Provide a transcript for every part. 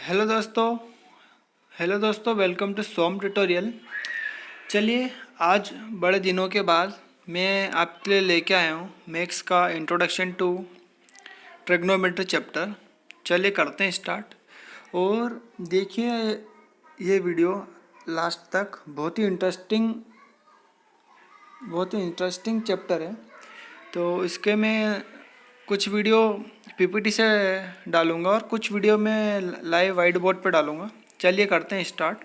Hello दोस्तों। Welcome to सोम tutorial. चलिए, आज बड़े दिनों के बाद मैं आपके लिए लेके आया हूँ मैथ्स का इंट्रोडक्शन टू ट्रिग्नोमेट्री चैप्टर। चलिए करते हैं स्टार्ट। और देखिए ये वीडियो लास्ट तक, बहुत ही इंटरेस्टिंग चैप्टर है। तो इसके मैं कुछ वीडियो पीपीटी से डालूंगा और कुछ वीडियो में लाइव वाइट बोर्ड पर डालूंगा। चलिए करते हैं स्टार्ट।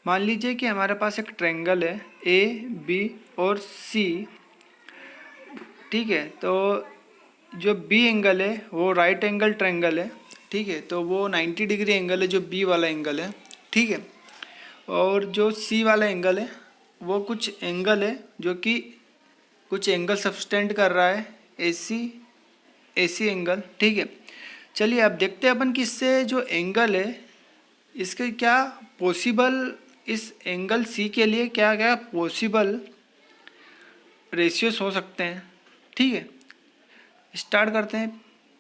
मान लीजिए कि हमारे पास एक ट्रायंगल है ए बी और सी। ठीक है, तो जो बी एंगल है वो राइट एंगल ट्रायंगल है। ठीक है, तो वो 90 डिग्री एंगल है जो बी वाला एंगल है। ठीक है, और जो सी वाला एंगल है वो कुछ एंगल है जो कि कुछ एंगल सब्सटेंड कर रहा है, एसी एंगल। ठीक है, चलिए अब देखते हैं अपन कि इससे जो एंगल है इसके क्या पॉसिबल, इस एंगल सी के लिए क्या क्या पॉसिबल रेशियोस हो सकते हैं। ठीक है, स्टार्ट करते हैं।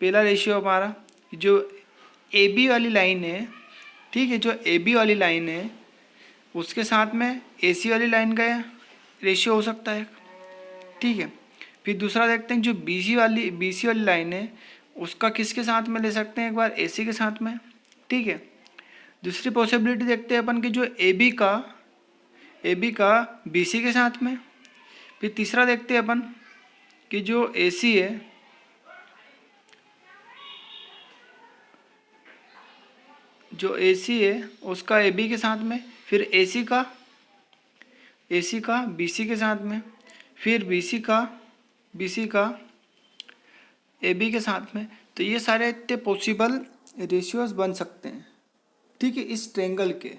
पहला रेशियो हमारा जो ए बी वाली लाइन है। ठीक है, जो ए बी वाली लाइन है उसके साथ में ए सी वाली लाइन का रेशियो हो सकता है। ठीक है, फिर दूसरा देखते हैं जो बी सी वाली लाइन है उसका किसके साथ में ले सकते हैं, एक बार ए सी के साथ में। ठीक है, दूसरी पॉसिबिलिटी देखते हैं अपन कि जो ए बी का बी सी के साथ में। फिर तीसरा देखते हैं अपन कि जो ए सी है उसका ए बी के साथ में। फिर ए सी का बी सी के साथ में। फिर बी सी का ए बी के साथ में। तो ये सारे इतने पॉसिबल रेशियोज बन सकते हैं। ठीक है, इस ट्रायंगल के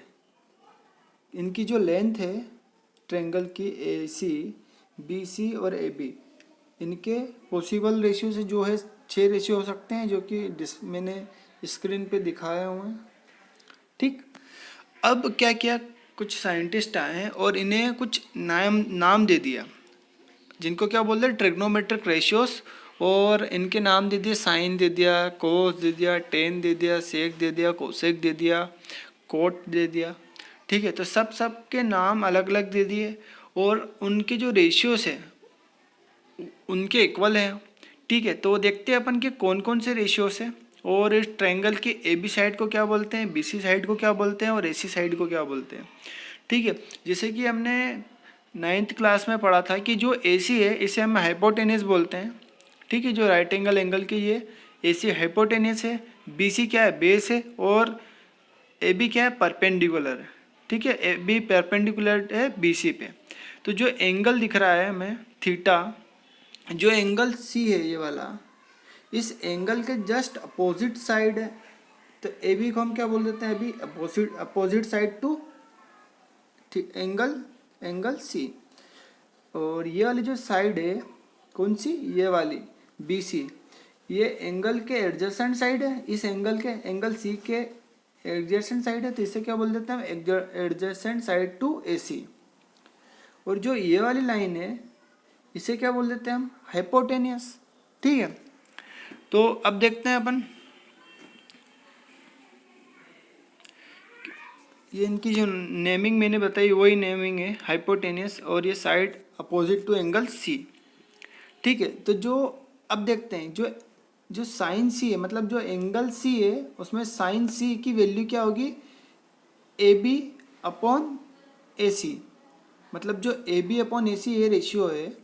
इनकी जो लेंथ है ट्रायंगल की ए सी बी सी और ए बी, इनके पॉसिबल रेशियो से जो है 6 रेशियो हो सकते हैं जो कि मैंने स्क्रीन पे दिखाया हुआ है। ठीक, अब क्या किया, कुछ साइंटिस्ट आए हैं और इन्हें कुछ नाम दे दिया जिनको क्या बोलते हैं ट्रिग्नोमेट्रिक रेशियोस। और इनके नाम दे दिए, साइन दे दिया, कोस दे दिया, टेन दे दिया, सेक दे दिया, कोसेक दे दिया, कोट दे दिया। ठीक है, तो सब के नाम अलग अलग दे दिए और उनके जो रेशियोस है उनके इक्वल है। ठीक है, तो देखते हैं अपन के कौन कौन से रेशियोस है और इस ट्रायंगल की ए बी साइड को क्या बोलते हैं, बी सी साइड को क्या बोलते हैं और ए सी साइड को क्या बोलते हैं। ठीक है, जैसे कि हमने 9th क्लास में पढ़ा था कि जो ए सी है इसे हम हाइपोटेनस बोलते हैं। ठीक है, जो राइट एंगल की ये ए सी हाइपोटेनस है, बी सी क्या है, बेस है, और ए बी क्या है, परपेंडिकुलर है। ठीक है, ए बी परपेंडिकुलर है बी सी पे। तो जो एंगल दिख रहा है हमें थीटा, जो एंगल सी है ये वाला, इस एंगल के जस्ट अपोजिट साइड है। तो ए बी को हम क्या बोल देते हैं, अभी opposite side to angle C. और ये वाली जो साइड है कौन सी, ये वाली बी सी, ये एंगल के एडजेसेंट साइड है। इस एंगल सी के एडजेसेंट साइड है, तो इसे क्या बोल देते हैं एडजेसेंट साइड टू ए सी। और जो ये वाली लाइन है इसे क्या बोल देते हैं हम, हाइपोटेनियस। ठीक है, तो अब देखते हैं अपन ये इनकी जो नेमिंग मैंने बताई वही नेमिंग है, हाइपोटेनियस, और ये side opposite to angle C. ठीक है, तो जो अब देखते हैं जो साइन सी है, मतलब जो एंगल सी है उसमें साइन सी की वैल्यू क्या होगी, ए बी अपॉन ए सी। मतलब जो ए बी अपॉन ए सी ये रेशियो है,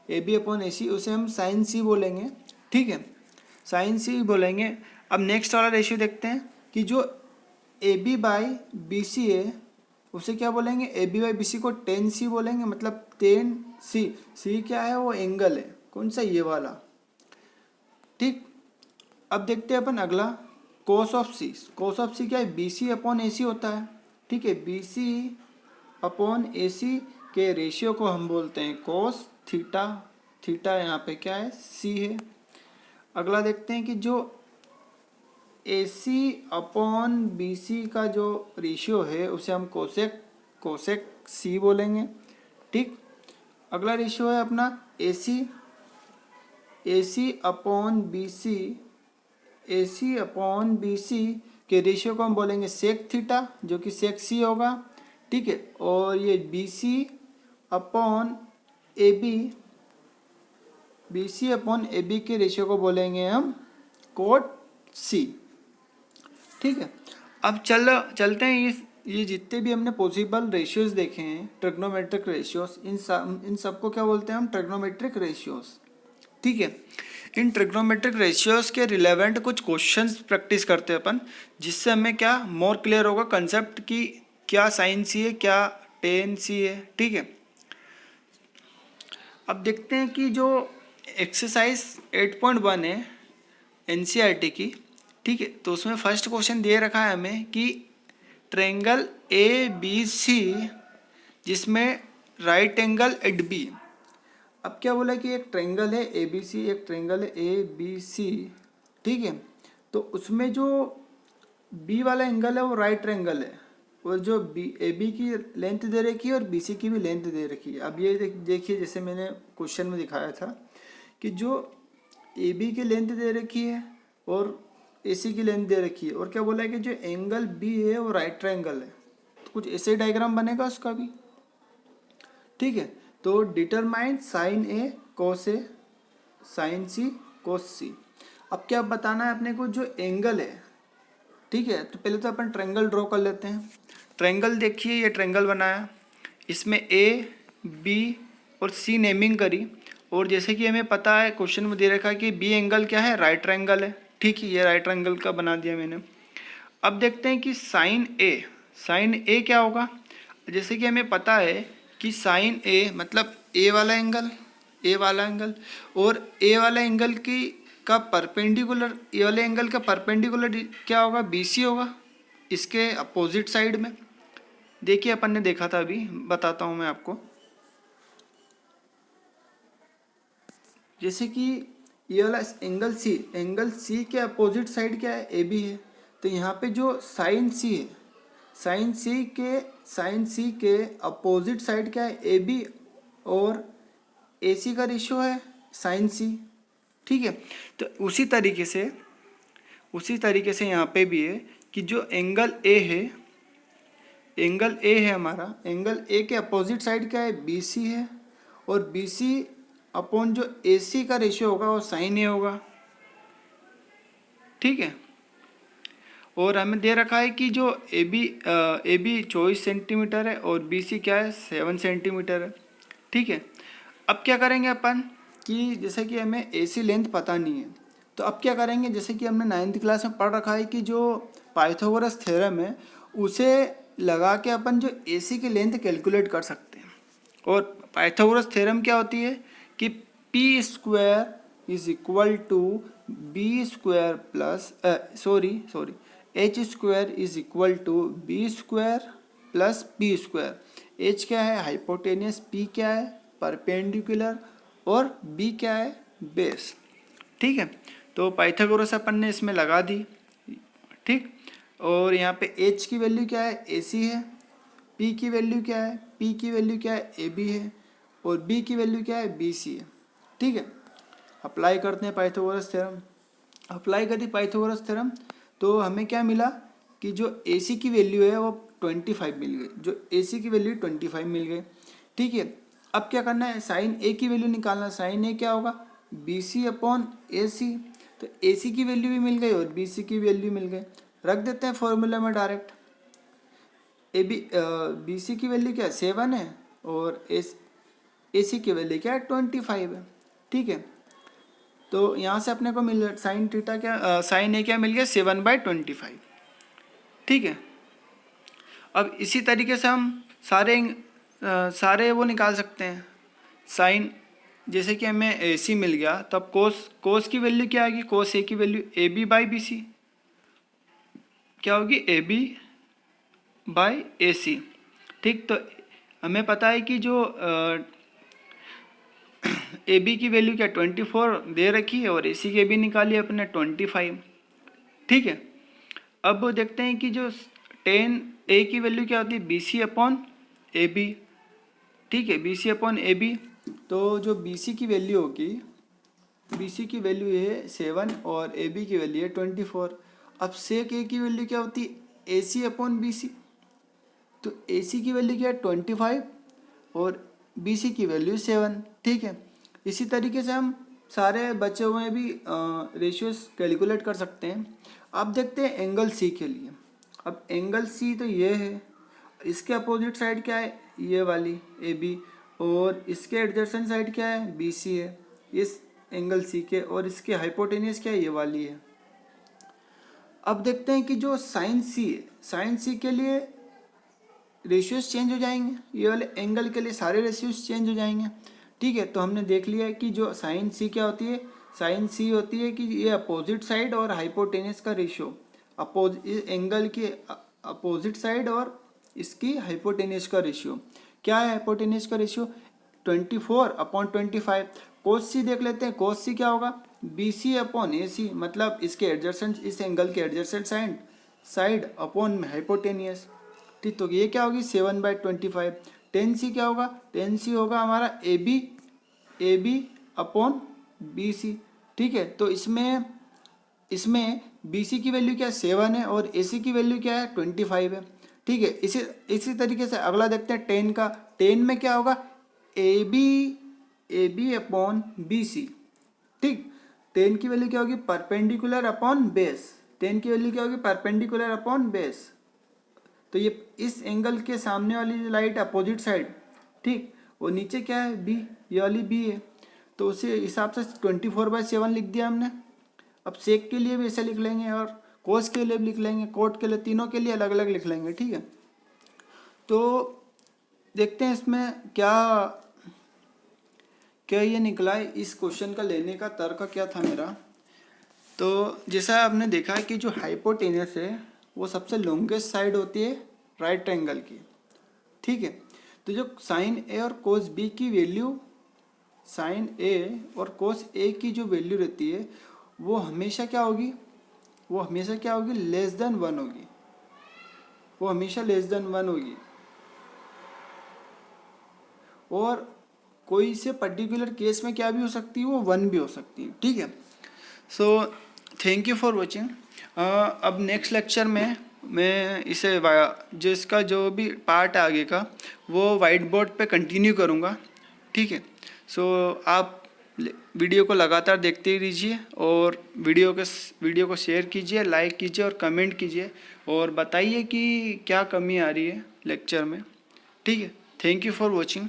ए बी अपॉन ए सी, उसे हम साइन सी बोलेंगे। ठीक है, साइन सी बोलेंगे। अब नेक्स्ट वाला रेशियो देखते हैं कि जो A B by B C है उसे क्या बोलेंगे, A B by B C को टेन सी बोलेंगे। मतलब टेन सी, सी क्या है, वो एंगल है, कौन सा, ये वाला। ठीक, अब देखते हैं अपन अगला cos of C. Cos of सी क्या है, बी सी अपॉन ए सी होता है। ठीक है, बी सी अपॉन ए सी के रेशियो को हम बोलते हैं कोस थीटा। थीटा यहाँ पे क्या है, सी है। अगला देखते हैं कि जो ए सी अपॉन बी सी का जो रेशियो है उसे हम कोसेक सी बोलेंगे। ठीक, अगला रेशियो है अपना ए सी अपॉन बी सी। ए सी अपॉन बी सी के रेशियो को हम बोलेंगे सेक थीटा, जो कि सेक सी होगा, ठीक है। और ये B C upon A B के रेशियो को बोलेंगे हम कोट सी, ठीक है। अब चलते हैं ये जितने भी हमने पॉसिबल रेशियोज देखे हैं, ट्रिग्नोमेट्रिक रेशियोज, इन सबको क्या बोलते हैं हम? ट्रिग्नोमेट्रिक रेशियोज, ठीक है। इन ट्रिग्नोमेट्रिक रेशियोज के रिलेवेंट कुछ क्वेश्चंस प्रैक्टिस करते हैं अपन, जिससे हमें क्या मोर क्लियर होगा कंसेप्ट की क्या साइन सी है, क्या टेन सी है, ठीक है। अब देखते हैं कि जो एक्सरसाइज 8.1 है एनसीईआरटी की, ठीक है, तो उसमें फर्स्ट क्वेश्चन दे रखा है हमें कि ट्रायंगल ए बी सी जिसमें राइट एंगल एट बी। अब क्या बोला कि एक ट्रायंगल है ए बी सी, एक ट्रायंगल है ए बी सी, ठीक है। तो उसमें जो बी वाला एंगल है वो राइट ट्रायंगल है, और जो ए बी की लेंथ दे रखी है और बी सी की भी लेंथ दे रखी है। अब ये देखिए, जैसे मैंने क्वेश्चन में दिखाया था कि जो ए बी की लेंथ दे रखी है और ए सी की लेंथ दे रखी है, और क्या बोला है कि जो एंगल बी है वो राइट ट्रायंगल है। तो कुछ ऐसे डायग्राम बनेगा उसका भी, ठीक है। तो डिटरमाइन साइन ए कोस ए, साइन सी कोस सी। अब क्या बताना है अपने को? जो एंगल है, ठीक है। तो पहले तो अपन ट्रायंगल ड्रॉ कर लेते हैं। ट्रायंगल देखिए, ये ट्रायंगल बनाया, इसमें ए बी और सी नेमिंग करी, और जैसे कि हमें पता है क्वेश्चन में दे रखा है कि बी एंगल क्या है? राइट ट्रायंगल है, ठीक है। ये राइट ट्रायंगल का बना दिया मैंने। अब देखते हैं कि साइन ए क्या होगा। जैसे कि हमें पता है कि साइन ए मतलब ए वाला एंगल और ए वाला एंगल की का परपेंडिकुलर, ए वाले एंगल का परपेंडिकुलर क्या होगा? बीसी होगा, इसके अपोजिट साइड में। देखिए अपन ने देखा था, अभी बताता हूँ मैं आपको। जैसे कि ये वाला एंगल सी के अपोजिट साइड क्या है? ए बी है। तो यहाँ पे जो साइन सी है, साइन सी के अपोजिट साइड क्या है? ए बी, और ए सी का रेशियो है साइन सी, ठीक है। तो उसी तरीके से यहाँ पे भी है कि जो एंगल ए है हमारा, एंगल ए के अपोजिट साइड क्या है? बी सी है, और बी सी अपॉन जो ए सी का रेशियो होगा वो साइन ए होगा, ठीक है। और हमें दे रखा है कि जो ए बी 24 सेंटीमीटर है और बी सी क्या है? 7 सेंटीमीटर है, ठीक है। अब क्या करेंगे अपन कि जैसे कि हमें ए सी लेंथ पता नहीं है, तो अब क्या करेंगे? जैसे कि हमने 9th क्लास में पढ़ रखा है कि जो पाइथागोरस थ्योरम है उसे लगा के अपन जो ए सी की लेंथ कैलकुलेट कर सकते हैं। और पाइथागोरस थ्योरम क्या होती है कि P square is equal to B square plus H square is equal to B square plus P square. H क्या है? हाइपोटेनियस, पी क्या है? परपेंडिकुलर, और बी क्या है? बेस, ठीक है। तो पाइथागोरस अपन ने इसमें लगा दी, ठीक। और यहाँ पे एच की वैल्यू क्या है? ए सी है। पी की वैल्यू क्या है? पी की वैल्यू क्या है? ए बी है। और बी की वैल्यू क्या है? बी सी है, ठीक है। अप्लाई करते हैं पाइथागोरस थ्योरम। अप्लाई करी पाइथागोरस थ्योरम, तो हमें क्या मिला कि जो ए सी की वैल्यू है वो 25 मिल गई, जो ए सी की वैल्यू 25 मिल गई, ठीक है। अब क्या करना है? साइन ए की वैल्यू निकालना। साइन ए क्या होगा? बी सी अपॉन ए सी। तो ए सी की वैल्यू भी मिल गई और बी सी की वैल्यू मिल गई, रख देते हैं फॉर्मूला में डायरेक्ट। बी सी की वैल्यू क्या है? 7 है, और ए सी की वैल्यू क्या है? 25 है, ठीक है। तो यहाँ से अपने को मिल साइन थीटा क्या, साइन ए क्या मिल गया? 7/25, ठीक है। अब इसी तरीके से हम सारे वो निकाल सकते हैं साइन। जैसे कि हमें ए सी मिल गया, तब कोस की वैल्यू क्या आएगी? कोस ए की value A B by B C क्या होगी? ए बी बाई ए सी, ठीक। तो हमें पता है कि जो ए बी की वैल्यू क्या 24 दे रखी है, और ए सी की भी निकाली अपने 25, ठीक है। अब देखते हैं कि जो 10 ए की वैल्यू क्या होती है? B C upon A B, ठीक है, B C upon A B. तो जो बी सी की वैल्यू होगी BC की वैल्यू है 7 और AB की वैल्यू है 24। अब सेक A की वैल्यू क्या होती है, AC अपॉन BC। तो AC की वैल्यू क्या है 25 और BC की वैल्यू 7। ठीक है, इसी तरीके से हम सारे बचे हुए भी रेशियोज कैलकुलेट कर सकते हैं। अब देखते हैं एंगल C के लिए। अब एंगल C तो ये है, इसके अपोजिट साइड क्या है, ये वाली AB, और इसके एडजेसेंट साइड क्या है, BC है इस एंगल C के, और इसके हाइपोटेनियस क्या है, ये वाली है। अब देखते हैं कि जो साइन C है, साइन C के लिए रेशियोज चेंज हो जाएंगे, ये वाले एंगल के लिए सारे रेशियोज चेंज हो जाएंगे। ठीक है, तो हमने देख लिया है कि जो साइन C क्या होती है, साइन C होती है कि ये अपोजिट साइड और हाइपोटेनियस का रेशियो, एंगल की अपोजिट साइड और इसकी हाइपोटेनियस का रेशियो। क्या है हाइपोटेनियस का रेशियो, 24/25। कोस C देख लेते हैं, कोस C क्या होगा, BC अपॉन AC, मतलब इसके एडजेसेंट, इस एंगल के एडजेसेंट साइड अपॉन हाइपोटेनियस। ठीक, तो ये क्या होगी 7/25। टेन C क्या होगा, टेन C होगा हमारा AB अपॉन BC। ठीक है, तो इसमें BC की वैल्यू क्या है 7 है और AC की वैल्यू क्या है 25 है। ठीक है, इसी तरीके से अगला देखते हैं टेन का। टेन में क्या होगा, AB अपॉन BC। ठीक, टेन की वैल्यू क्या होगी, परपेंडिकुलर अपॉन बेस। टेन की वैल्यू क्या होगी, परपेंडिकुलर अपॉन बेस। तो ये इस एंगल के सामने वाली जो लाइट अपोजिट साइड, ठीक, वो नीचे क्या है, B, ये वाली B है। तो उसी हिसाब से 24/7 लिख दिया हमने। अब सेक के लिए भी ऐसे लिख लेंगे और कोस के लिए भी लिख लेंगे, कोट के लिए, तीनों के लिए अलग अलग लिख लेंगे। ठीक है, तो देखते हैं इसमें क्या क्या ये निकला है, इस क्वेश्चन का लेने का तर्क क्या था मेरा। तो जैसा आपने देखा है कि जो हाइपोटेनस है वो सबसे लॉन्गेस्ट साइड होती है राइट ट्रायंगल की। ठीक है, तो जो साइन ए और कोस बी की वैल्यू, साइन ए और कोस ए की जो वैल्यू रहती है वो हमेशा क्या होगी, वो हमेशा क्या होगी, लेस देन 1 होगी। वो हमेशा लेस देन 1 होगी, और कोई से पर्टिकुलर केस में क्या भी हो सकती है, वो 1 भी हो सकती है। ठीक है, so thank you for watching. अब नेक्स्ट लेक्चर में मैं इसे जो इसका जो भी पार्ट है आगे का, वो वाइट बोर्ड पे कंटिन्यू करूँगा। ठीक है, सो आप वीडियो को लगातार देखते ही रहिए और वीडियो को शेयर कीजिए, लाइक कीजिए और कमेंट कीजिए, और बताइए कि क्या कमी आ रही है लेक्चर में। ठीक है, थैंक यू फॉर वॉचिंग।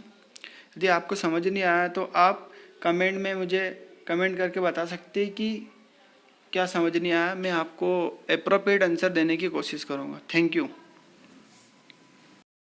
यदि आपको समझ नहीं आया तो आप कमेंट में मुझे कमेंट करके बता सकते हैं कि क्या समझ नहीं आया। मैं आपको एप्रोप्रिएट आंसर देने की कोशिश करूँगा। Thank you.